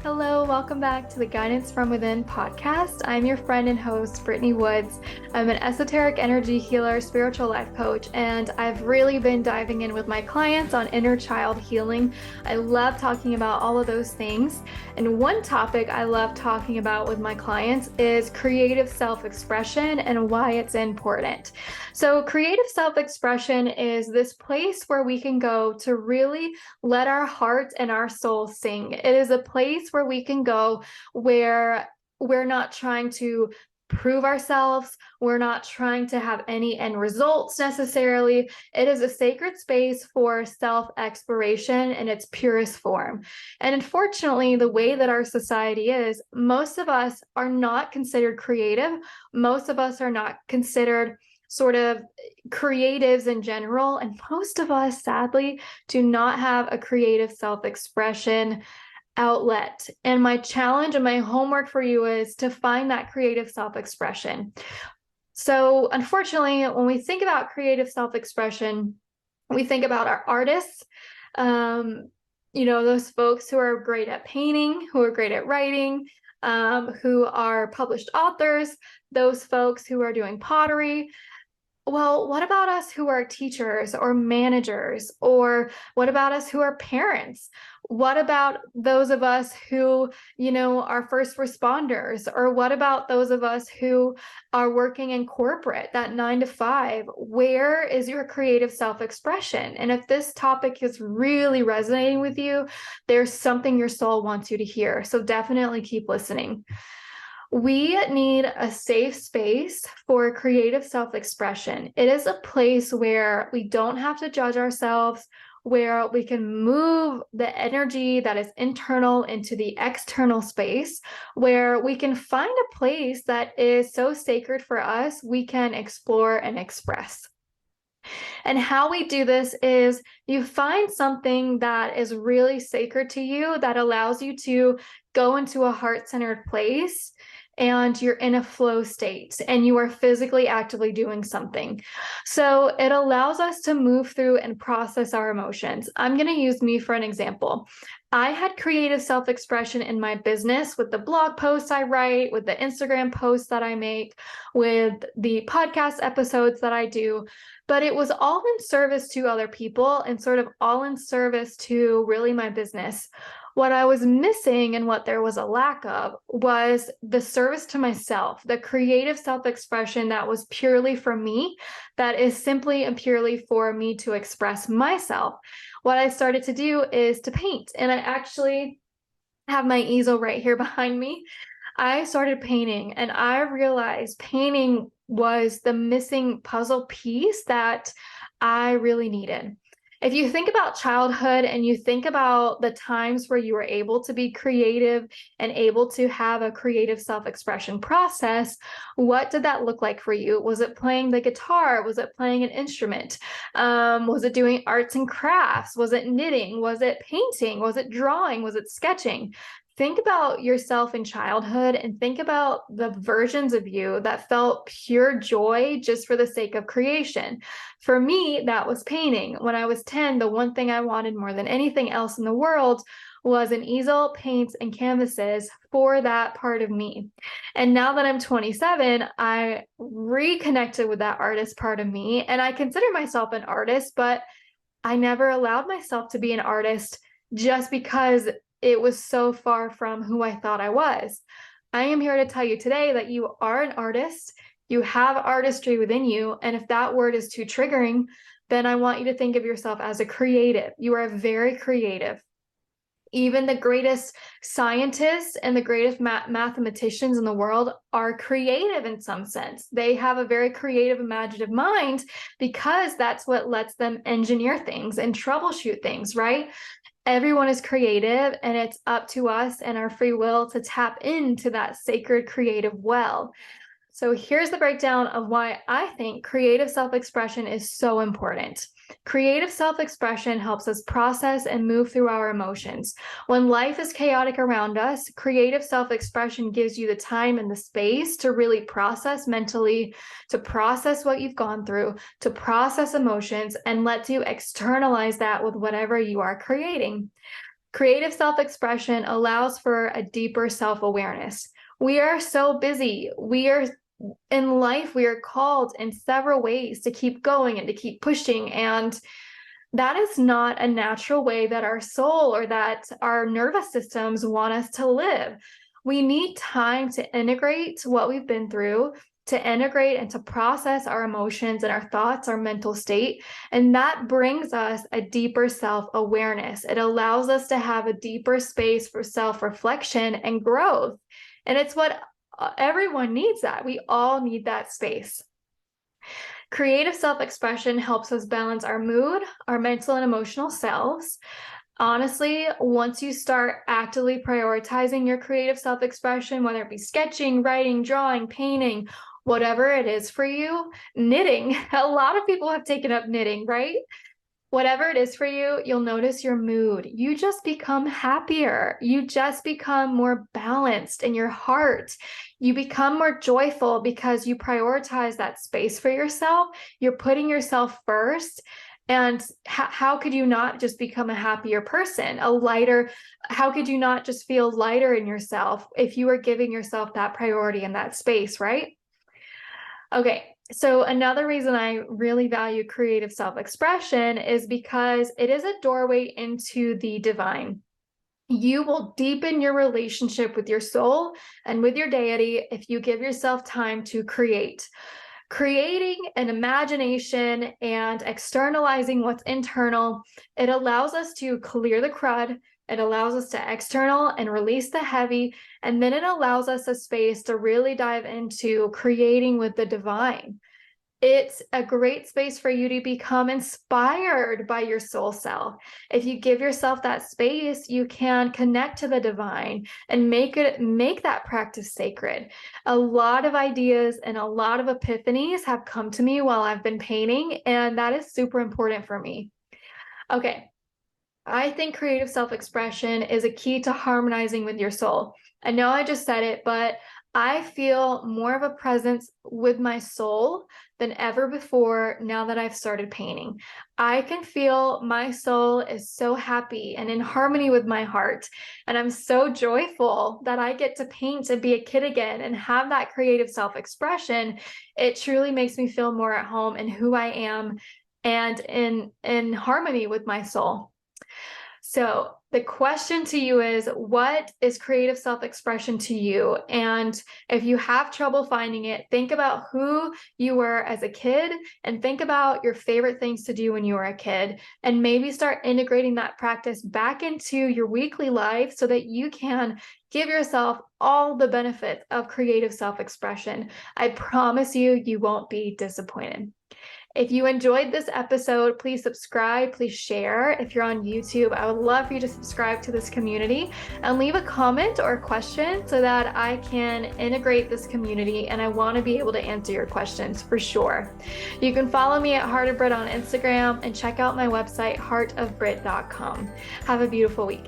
Hello, welcome back to the Guidance from Within podcast. I'm your friend and host, Brittany Woods. I'm an esoteric energy healer, spiritual life coach, and I've really been diving in with my clients on inner child healing. I love talking about all of those things. And one topic I love talking about with my clients is creative self-expression and why it's important. So creative self-expression is this place where we can go to really let our heart and our soul sing. It is a place where we can go where we're not trying to prove ourselves. We're not trying to have any end results necessarily. It is a sacred space for self-exploration in its purest form. And unfortunately, the way that our society is, most of us are not considered creative. Most of us are not considered sort of creatives in general. And most of us, sadly, do not have a creative self-expression outlet. And my challenge and my homework for you is to find that creative self-expression. So unfortunately, when we think about creative self-expression, we think about our artists, those folks who are great at painting, who are great at writing, who are published authors, those folks who are doing pottery. Well, what about us who are teachers or managers? Or what about us who are parents? What about those of us who, are first responders? Or what about those of us who are working in corporate, that 9 to 5? Where is your creative self-expression? And if this topic is really resonating with you, there's something your soul wants you to hear. So definitely keep listening. We need a safe space for creative self-expression. It is a place where we don't have to judge ourselves, where we can move the energy that is internal into the external space, where we can find a place that is so sacred for us, we can explore and express. And how we do this is you find something that is really sacred to you that allows you to go into a heart-centered place, and you're in a flow state and you are physically actively doing something. So it allows us to move through and process our emotions. I'm going to use me for an example. I had creative self-expression in my business with the blog posts I write, with the Instagram posts that I make, with the podcast episodes that I do, but it was all in service to other people and sort of all in service to really my business. What I was missing and what there was a lack of was the service to myself, the creative self-expression that was purely for me, that is simply and purely for me to express myself. What I started to do is to paint, and I actually have my easel right here behind me. I started painting, and I realized painting was the missing puzzle piece that I really needed. If you think about childhood and you think about the times where you were able to be creative and able to have a creative self-expression process, what did that look like for you? Was it playing the guitar? Was it playing an instrument? Was it doing arts and crafts? Was it knitting? Was it painting? Was it drawing? Was it sketching? Think about yourself in childhood and think about the versions of you that felt pure joy just for the sake of creation. For me, that was painting. When I was 10, the one thing I wanted more than anything else in the world was an easel, paints, and canvases for that part of me. And now that I'm 27, I reconnected with that artist part of me, and I consider myself an artist, but I never allowed myself to be an artist just because it was so far from who I thought I was. I am here to tell you today that you are an artist. You have artistry within you. And if that word is too triggering, then I want you to think of yourself as a creative. You are very creative. Even the greatest scientists and the greatest mathematicians in the world are creative in some sense. They have a very creative, imaginative mind because that's what lets them engineer things and troubleshoot things, right? Everyone is creative, and it's up to us and our free will to tap into that sacred creative well. So here's the breakdown of why I think creative self-expression is so important. Creative self-expression helps us process and move through our emotions. When life is chaotic around us, creative self-expression gives you the time and the space to really process mentally, to process what you've gone through, to process emotions, and lets you externalize that with whatever you are creating. Creative self-expression allows for a deeper self-awareness. We are so busy. In life, we are called in several ways to keep going and to keep pushing. And that is not a natural way that our soul or that our nervous systems want us to live. We need time to integrate what we've been through, to integrate and to process our emotions and our thoughts, our mental state. And that brings us a deeper self-awareness. It allows us to have a deeper space for self-reflection and growth. And it's what everyone needs that. We all need that space. Creative self-expression helps us balance our mood, our mental and emotional selves. Honestly, once you start actively prioritizing your creative self-expression, whether it be sketching, writing, drawing, painting, whatever it is for you, knitting, a lot of people have taken up knitting, right? Whatever it is for you, you'll notice your mood. You just become happier. You just become more balanced in your heart. You become more joyful because you prioritize that space for yourself. You're putting yourself first. And how could you not just become a happier person, how could you not just feel lighter in yourself if you were giving yourself that priority in that space, right? Okay, so another reason I really value creative self-expression is because it is a doorway into the divine. You will deepen your relationship with your soul and with your deity if you give yourself time to create. Creating an imagination and externalizing what's internal, it allows us to clear the crud. It allows us to external and release the heavy, and then it allows us a space to really dive into creating with the divine. It's a great space for you to become inspired by your soul self. If you give yourself that space, you can connect to the divine and make that practice sacred. A lot of ideas and a lot of epiphanies have come to me while I've been painting, and that is super important for me. Okay. I think creative self-expression is a key to harmonizing with your soul. I know I just said it, but I feel more of a presence with my soul than ever before now that I've started painting. I can feel my soul is so happy and in harmony with my heart. And I'm so joyful that I get to paint and be a kid again and have that creative self-expression. It truly makes me feel more at home in who I am and in harmony with my soul. So the question to you is, what is creative self-expression to you? And if you have trouble finding it, think about who you were as a kid and think about your favorite things to do when you were a kid, and maybe start integrating that practice back into your weekly life so that you can give yourself all the benefits of creative self-expression. I promise you, you won't be disappointed. If you enjoyed this episode, please subscribe, please share. If you're on YouTube, I would love for you to subscribe to this community and leave a comment or a question so that I can integrate this community, and I want to be able to answer your questions for sure. You can follow me at Heart of Brit on Instagram and check out my website, heartofbrit.com. Have a beautiful week.